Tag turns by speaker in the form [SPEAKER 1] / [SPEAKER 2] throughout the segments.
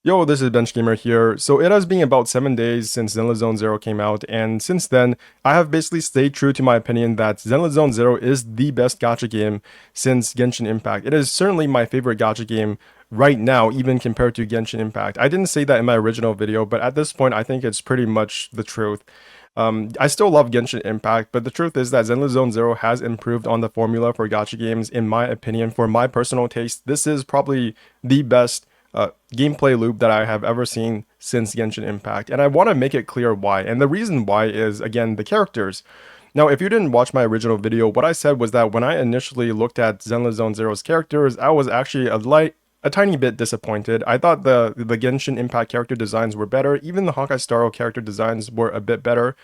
[SPEAKER 1] Yo, this is Bench Gamer here. So it has been about 7 days since Zenless Zone Zero came out, and since then, I have basically stayed true to my opinion that Zenless Zone Zero is the best gacha game since Genshin Impact. It is certainly my favorite gacha game right now, even compared to Genshin Impact. I didn't say that in my original video, but at this point, I think it's pretty much the truth. I still love Genshin Impact, but the truth is that Zenless Zone Zero has improved on the formula for gacha games, in my opinion. For my personal taste, this is probably the best gameplay loop that I have ever seen since Genshin Impact, and I want to make it clear why. And the reason why is, again, the characters. Now, if you didn't watch my original video, what I said was that when I initially looked at Zenless Zone Zero's characters, I was actually a tiny bit disappointed. I thought the Genshin Impact character designs were better. Even the Honkai Star Rail character designs were a bit better.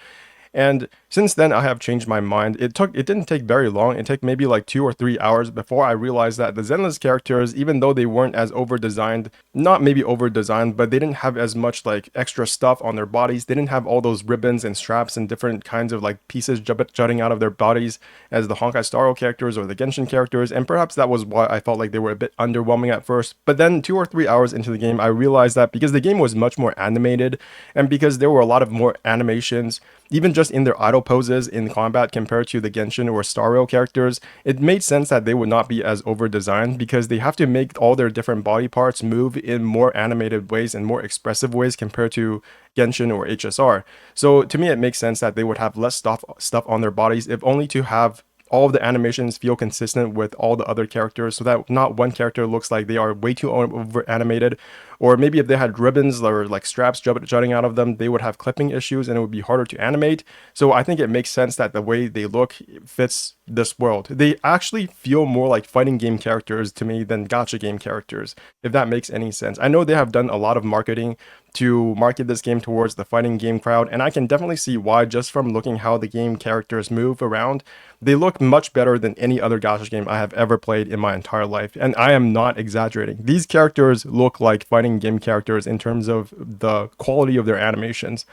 [SPEAKER 1] And since then, I have changed my mind. It didn't take very long. It took maybe like 2 or 3 hours before I realized that the Zenless characters, even though they weren't as over designed, not maybe over designed, but they didn't have as much like extra stuff on their bodies. They didn't have all those ribbons and straps and different kinds of like pieces jutting out of their bodies as the Honkai Star Rail characters or the Genshin characters. And perhaps that was why I felt like they were a bit underwhelming at first. But then 2 or 3 hours into the game, I realized that because the game was much more animated and because there were a lot of more animations, even just in their idle poses in combat compared to the Genshin or Star Rail characters, it made sense that they would not be as over designed because they have to make all their different body parts move in more animated ways and more expressive ways compared to Genshin or HSR. So to me, it makes sense that they would have less stuff on their bodies, if only to have all of the animations feel consistent with all the other characters so that not one character looks like they are way too over animated, or maybe if they had ribbons or like straps jutting out of them, they would have clipping issues and it would be harder to animate. So I think it makes sense that the way they look fits this world. They actually feel more like fighting game characters to me than gacha game characters, if that makes any sense. I know they have done a lot of marketing to market this game towards the fighting game crowd, and I can definitely see why just from looking how the game characters move around. They look much better than any other gacha game I have ever played in my entire life, and I am not exaggerating. These characters look like fighting game characters in terms of the quality of their animations.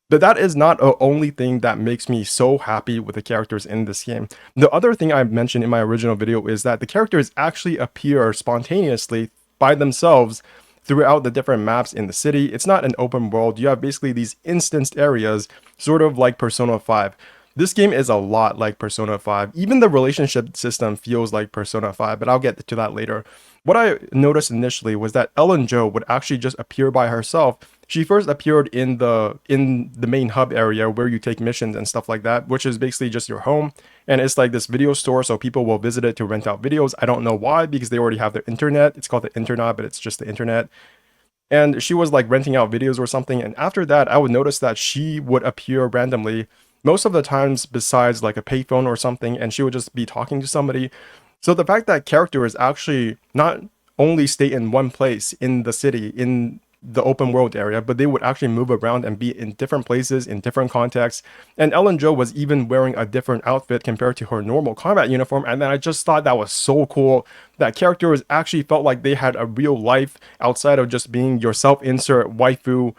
[SPEAKER 1] But that is not the only thing that makes me so happy with the characters in this game. The other thing I mentioned in my original video is that the characters actually appear spontaneously by themselves throughout the different maps in the city. It's not an open world. You have basically these instanced areas, sort of like Persona 5. This game is a lot like Persona 5. Even the relationship system feels like Persona 5, but I'll get to that later. What I noticed initially was that Ellen Jo would actually just appear by herself. She first appeared in the main hub area where you take missions and stuff like that, which is basically just your home. And it's like this video store, so people will visit it to rent out videos. I don't know why, because they already have their internet. It's called the internet, but it's just the internet. And she was like renting out videos or something. And after that, I would notice that she would appear randomly most of the times besides like a payphone or something, and she would just be talking to somebody. So the fact that characters actually not only stay in one place in the city, in the open world area, but they would actually move around and be in different places, in different contexts. And Ellen Jo was even wearing a different outfit compared to her normal combat uniform. And then I just thought that was so cool. That characters actually felt like they had a real life outside of just being your self-insert waifu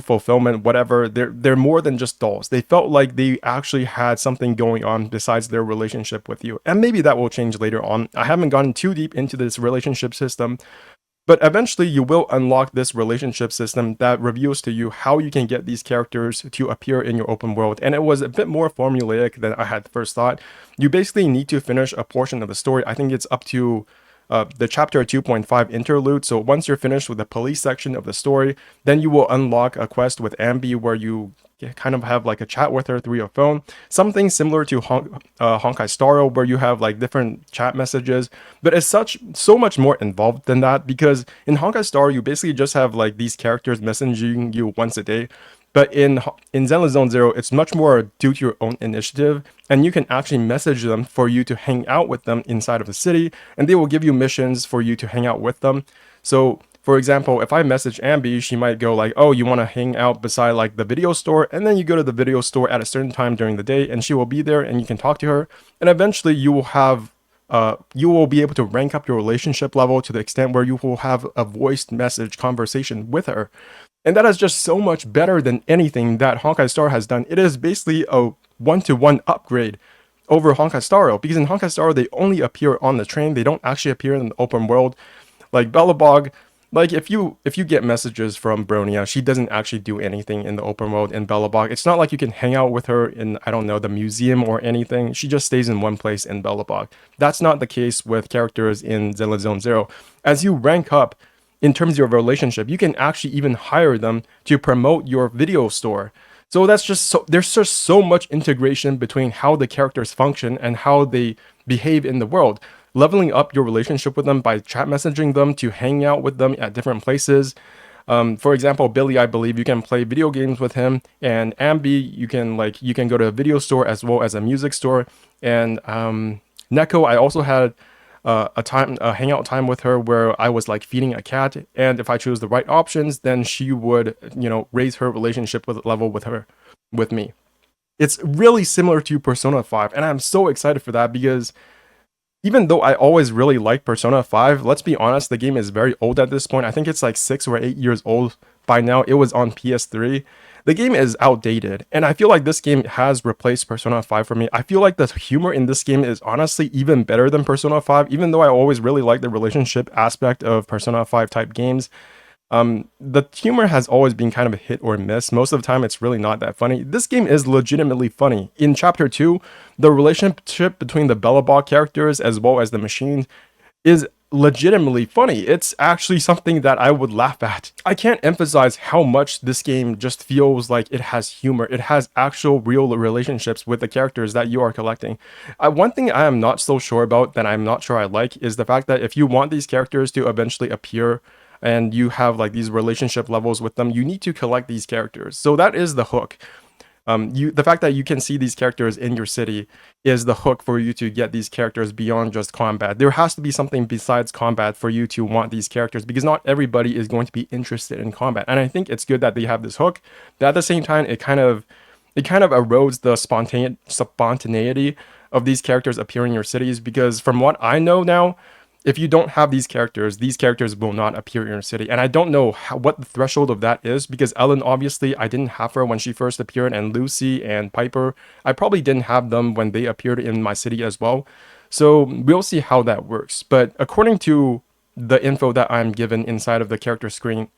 [SPEAKER 1] fulfillment, whatever. They're more than just dolls. They felt like they actually had something going on besides their relationship with you, and maybe that will change later on. I haven't gotten too deep into this relationship system, but eventually you will unlock this relationship system that reveals to you how you can get these characters to appear in your open world. And it was a bit more formulaic than I had first thought. You basically need to finish a portion of the story. I think it's up to the chapter 2.5 interlude. So once you're finished with the police section of the story, then you will unlock a quest with Ambi where you kind of have like a chat with her through your phone. Something similar to Honkai Star Rail, where you have like different chat messages, but it's so much more involved than that, because in Honkai Star Rail, you basically just have like these characters messaging you once a day. But in Zenless Zone Zero, it's much more due to your own initiative, and you can actually message them for you to hang out with them inside of the city, and they will give you missions for you to hang out with them. So, for example, if I message Ambi, she might go like, oh, you want to hang out beside like the video store, and then you go to the video store at a certain time during the day, and she will be there, and you can talk to her, and eventually you will be able to rank up your relationship level to the extent where you will have a voiced message conversation with her. And that is just so much better than anything that Honkai Star has done. It is basically a one-to-one upgrade over Honkai Star Rail, because in Honkai Star Rail, they only appear on the train. They don't actually appear in the open world. Like Belobog, Like if you get messages from Bronia, she doesn't actually do anything in the open world in Belobog. It's not like you can hang out with her in, I don't know, the museum or anything. She just stays in one place in Belobog. That's not the case with characters in Zenless Zone Zero. As you rank up in terms of your relationship, you can actually even hire them to promote your video store. So that's just so there's just so much integration between how the characters function and how they behave in the world. Leveling up your relationship with them by chat messaging them to hang out with them at different places. For example, Billy, I believe you can play video games with him, and Ambi, you can go to a video store as well as a music store. And Neko, I also had a hangout time with her where I was like feeding a cat, and if I chose the right options, then she would raise her relationship with level with me. It's really similar to Persona 5, and I'm so excited for that because even though I always really liked Persona 5, let's be honest, the game is very old at this point. I think it's like 6 or 8 years old by now. It was on PS3. The game is outdated, and I feel like this game has replaced Persona 5 for me. I feel like the humor in this game is honestly even better than Persona 5, even though I always really liked the relationship aspect of Persona 5 type games. The humor has always been kind of a hit or miss. Most of the time, it's really not that funny. This game is legitimately funny. In Chapter 2, the relationship between the Belobog characters as well as the machine is legitimately funny. It's actually something that I would laugh at. I can't emphasize how much this game just feels like it has humor. It has actual real relationships with the characters that you are collecting. One thing I am not so sure about that I'm not sure I like is the fact that if you want these characters to eventually appear and you have like these relationship levels with them, you need to collect these characters. So that is the hook. The fact that you can see these characters in your city is the hook for you to get these characters beyond just combat. There has to be something besides combat for you to want these characters, because not everybody is going to be interested in combat. And I think it's good that they have this hook, but at the same time, it kind of erodes the spontaneity of these characters appearing in your cities, because from what I know now, if you don't have these characters will not appear in your city. And I don't know what the threshold of that is, because Ellen, obviously, I didn't have her when she first appeared, and Lucy and Piper, I probably didn't have them when they appeared in my city as well. So we'll see how that works. But according to the info that I'm given inside of the character screen,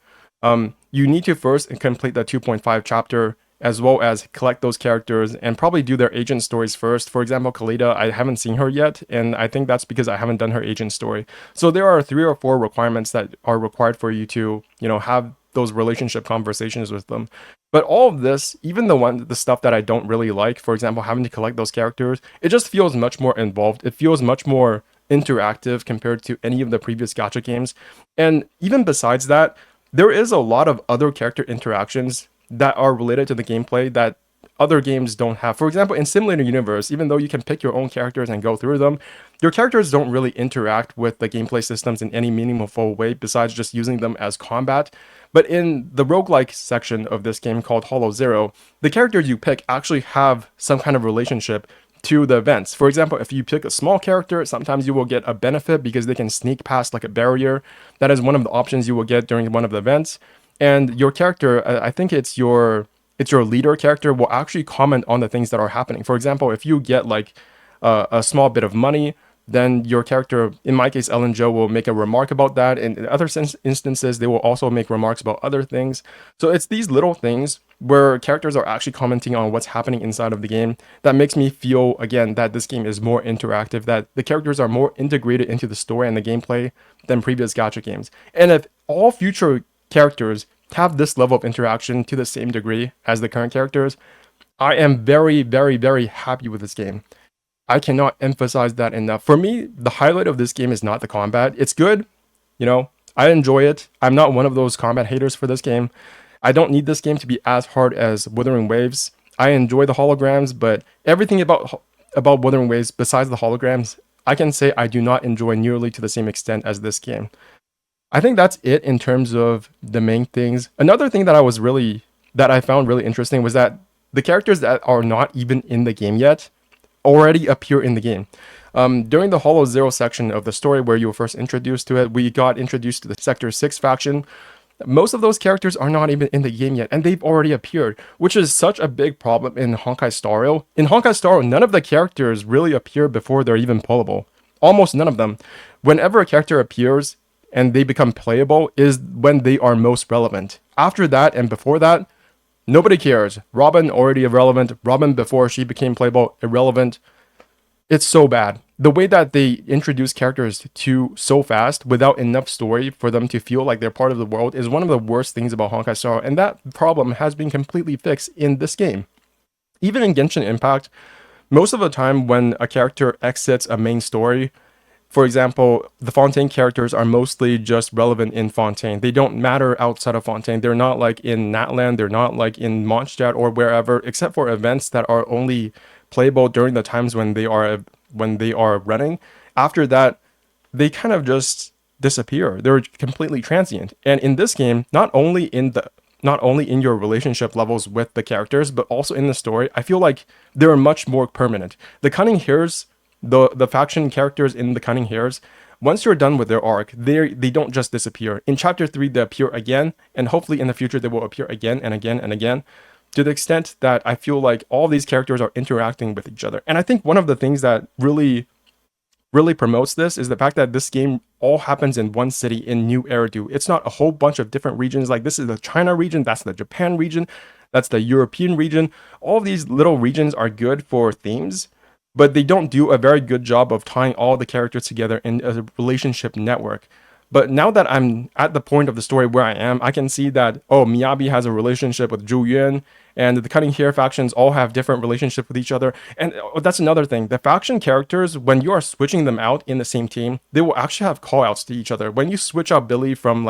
[SPEAKER 1] you need to first complete the 2.5 chapter, as well as collect those characters and probably do their agent stories first. For example, Kalida, I haven't seen her yet, and I think that's because I haven't done her agent story. So there are 3 or 4 requirements that are required for you to, have those relationship conversations with them. But all of this, even the stuff that I don't really like, for example, having to collect those characters, it just feels much more involved. It feels much more interactive compared to any of the previous gacha games. And even besides that, there is a lot of other character interactions that are related to the gameplay that other games don't have. For example, in Simulator Universe, even though you can pick your own characters and go through them, your characters don't really interact with the gameplay systems in any meaningful way besides just using them as combat. But in the roguelike section of this game called Hollow Zero, the characters you pick actually have some kind of relationship to the events. For example, if you pick a small character, sometimes you will get a benefit because they can sneak past like a barrier. That is one of the options you will get during one of the events. And your character, I think it's your leader character, will actually comment on the things that are happening. For example, if you get like a small bit of money, then your character, in my case, Ellen Jo, will make a remark about that. And in other instances, they will also make remarks about other things. So it's these little things where characters are actually commenting on what's happening inside of the game that makes me feel, again, that this game is more interactive, that the characters are more integrated into the story and the gameplay than previous gacha games. And if all future characters have this level of interaction to the same degree as the current characters, I am very, very, very happy with this game. I cannot emphasize that enough. For me, the highlight of this game is not the combat. It's good, I enjoy it. I'm not one of those combat haters for this game. I don't need this game to be as hard as Wuthering Waves. I enjoy the holograms, but everything about Wuthering Waves besides the holograms, I can say I do not enjoy nearly to the same extent as this game. I think that's it in terms of the main things. Another thing that I found really interesting was that the characters that are not even in the game yet already appear in the game. During the Hollow Zero section of the story where you were first introduced to it, we got introduced to the Sector 6 faction. Most of those characters are not even in the game yet, and they've already appeared, which is such a big problem in Honkai Star Rail. In Honkai Star Rail, none of the characters really appear before they're even pullable. Almost none of them. Whenever a character appears, and they become playable is when they are most relevant. After that and before that, nobody cares. Robin already irrelevant. Robin before she became playable, irrelevant. It's so bad. The way that they introduce characters to so fast without enough story for them to feel like they're part of the world is one of the worst things about Honkai Star, and that problem has been completely fixed in this game. Even in Genshin Impact, most of the time when a character exits a main story, for example, the Fontaine characters are mostly just relevant in Fontaine. They don't matter outside of Fontaine. They're not like in Natland, they're not like in Mondstadt or wherever, except for events that are only playable during the times when they are running. After that, they kind of just disappear. They're completely transient. And in this game, not only in your relationship levels with the characters, but also in the story, I feel like they're much more permanent. The Cunning Hares, the faction characters in the Cunning Hares, once you're done with their arc, they don't just disappear. In chapter 3, they appear again, and hopefully in the future they will appear again and again and again, to the extent that I feel like all these characters are interacting with each other. And I think one of the things that really promotes this is the fact that this game all happens in one city in New Eridu. It's not a whole bunch of different regions. Like, this is the China region, that's the Japan region, that's the European region. All of these little regions are good for themes, but they don't do a very good job of tying all the characters together in a relationship network. But now that I'm at the point of the story where I am, I can see that, oh, Miyabi has a relationship with Zhu Yuan, and the Cutting Hair factions all have different relationships with each other. And that's another thing. The faction characters, when you are switching them out in the same team, they will actually have callouts to each other. When you switch out Billy from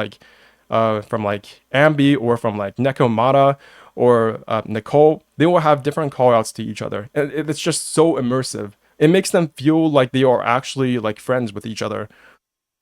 [SPEAKER 1] Ambi or from like Nekomata or Nicole, they will have different callouts to each other. And it's just so immersive. It makes them feel like they are actually like friends with each other.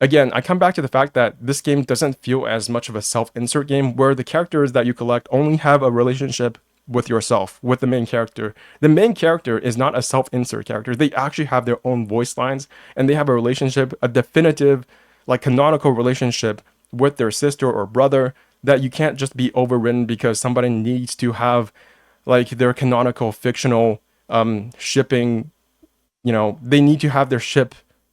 [SPEAKER 1] Again, I come back to the fact that this game doesn't feel as much of a self-insert game where the characters that you collect only have a relationship with yourself, with the main character. The main character is not a self-insert character. They actually have their own voice lines, and they have a relationship, a definitive, like canonical relationship with their sister or brother that you can't just be overridden because somebody needs to have like their canonical fictional shipping, they need to have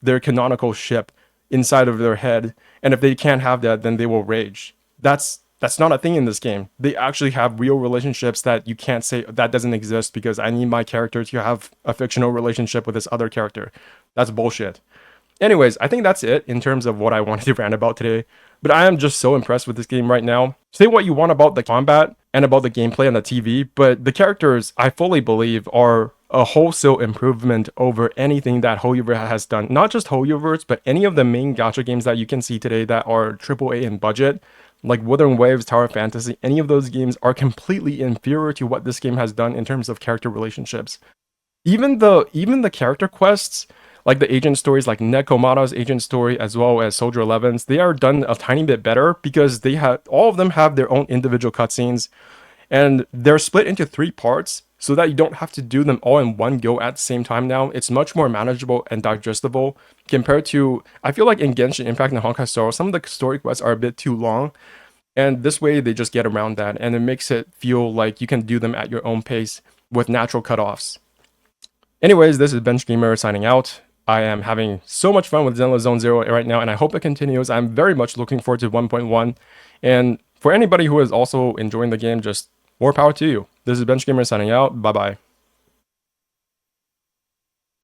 [SPEAKER 1] their canonical ship inside of their head, and if they can't have that, then they will rage. That's not a thing in this game. They actually have real relationships that you can't say that doesn't exist because I need my character to have a fictional relationship with this other character. That's bullshit. Anyways, I think that's it in terms of what I wanted to rant about today. But I am just so impressed with this game right now. Say what you want about the combat and about the gameplay on the TV, but the characters, I fully believe, are a wholesale improvement over anything that HoYoverse has done. Not just HoYoverse, but any of the main gacha games that you can see today that are AAA in budget, like Wuthering Waves, Tower of Fantasy. Any of those games are completely inferior to what this game has done in terms of character relationships. Even the character quests, like the agent stories, like Nekomata's agent story as well as Soldier 11's, they are done a tiny bit better because all of them have their own individual cutscenes, and they're split into 3 parts so that you don't have to do them all in one go at the same time now. It's much more manageable and digestible compared to, I feel like in Genshin Impact and Honkai Star, some of the story quests are a bit too long, and this way they just get around that, and it makes it feel like you can do them at your own pace with natural cutoffs. Anyways, this is Bench Gamer signing out. I am having so much fun with Zenless Zone Zero right now, and I hope it continues. I'm very much looking forward to 1.1. And for anybody who is also enjoying the game, just more power to you. This is Bench Gamer signing out. Bye-bye.